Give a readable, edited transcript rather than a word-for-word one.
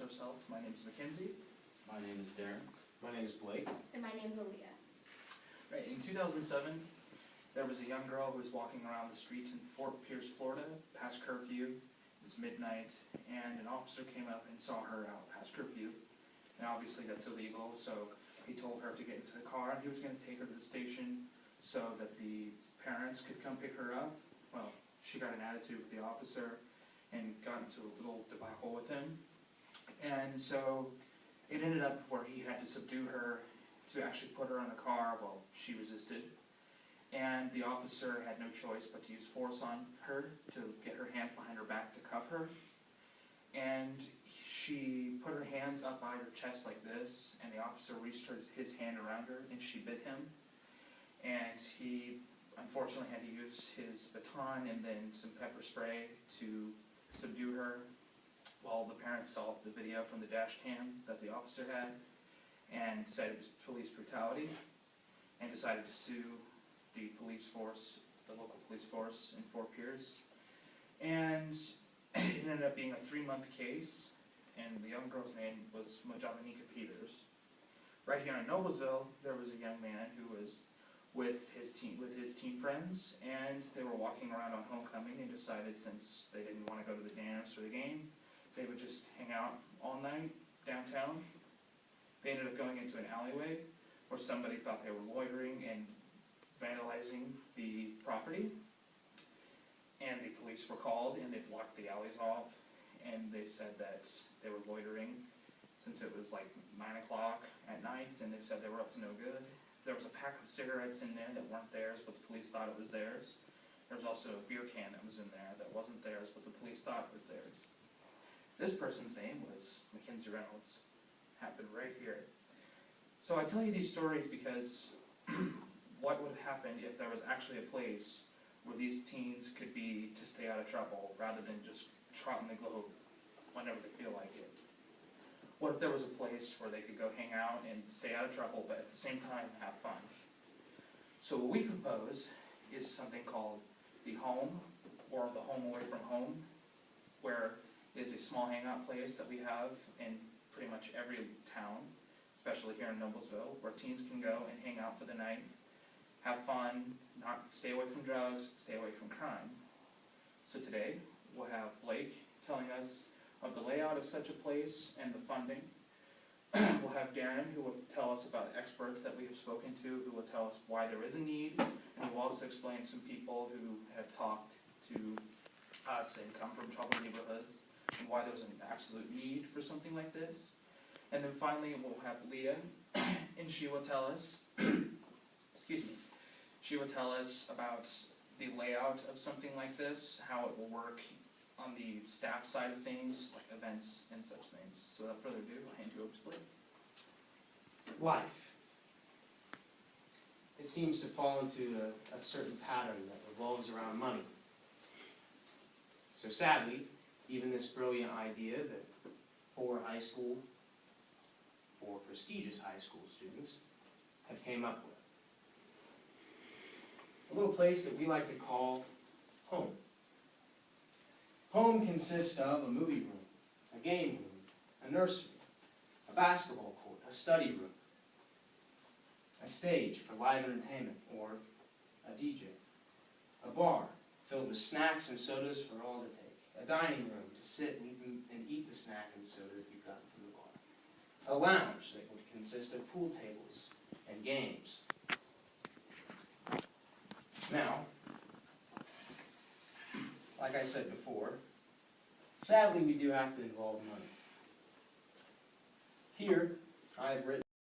introduce ourselves. My name is Mackenzie. My name is Darren. My name is Blake. And my name's Aaliyah. Right, in 2007, there was a young girl who was walking around the streets in Fort Pierce, Florida, past curfew. It was midnight, and an officer came up and saw her out past curfew. And obviously that's illegal, so he told her to get into the car, and he was going to take her to the station so that the parents could come pick her up. Well, she got an attitude with the officer and got into a little debacle with him. And so it ended up where he had to subdue her to actually put her in the car while she resisted. And the officer had no choice but to use force on her to get her hands behind her back to cuff her. And she put her hands up by her chest like this, and the officer reached his hand around her, and she bit him. And he unfortunately had to use his baton and then some pepper spray to subdue her. Well, the parents saw the video from the dash cam that the officer had and said it was police brutality and decided to sue the police force, the local police force in Fort Pierce. And it ended up being a 3-month case, and the young girl's name was Mojavenika Peters. Right here in Noblesville, there was a young man who was with his teen friends, and they were walking around on homecoming and decided since they didn't want to go to the dance or the game, they would just hang out all night downtown. They ended up going into an alleyway where somebody thought they were loitering and vandalizing the property. And the police were called, and they blocked the alleys off, and they said that they were loitering since it was like 9 o'clock at night, and they said they were up to no good. There was a pack of cigarettes in there that weren't theirs, but the police thought it was theirs. There was also a beer can that was in there that wasn't theirs, but the police thought it was theirs. This person's name was Mackenzie Reynolds. Happened right here. So I tell you these stories because what would happen if there was actually a place where these teens could be to stay out of trouble rather than just trotting the globe whenever they feel like it? What if there was a place where they could go hang out and stay out of trouble, but at the same time have fun? So what we propose is something called the Home, or the Home Away from Home, where it's a small hangout place that we have in pretty much every town, especially here in Noblesville, where teens can go and hang out for the night, have fun, not stay away from drugs, stay away from crime. So today, we'll have Blake telling us of the layout of such a place and the funding. We'll have Darren, who will tell us about experts that we have spoken to, who will tell us why there is a need, and we'll also explain some people who have talked to us and come from troubled neighborhoods, and why there's an absolute need for something like this. And then finally, we'll have Leah, and she will tell us, excuse me, she will tell us about the layout of something like this, how it will work on the staff side of things, like events and such things. So without further ado, I'll hand you over to Blake. Life. It seems to fall into a certain pattern that revolves around money. So sadly, even this brilliant idea that four prestigious high school students have came up with. A little place that we like to call home. Home consists of a movie room, a game room, a nursery, a basketball court, a study room, a stage for live entertainment or a DJ, a bar filled with snacks and sodas for all to take, a dining room to sit and eat the snack and soda that you've gotten from the bar, a lounge that would consist of pool tables and games. Now, like I said before, sadly we do have to involve money. Here, I have written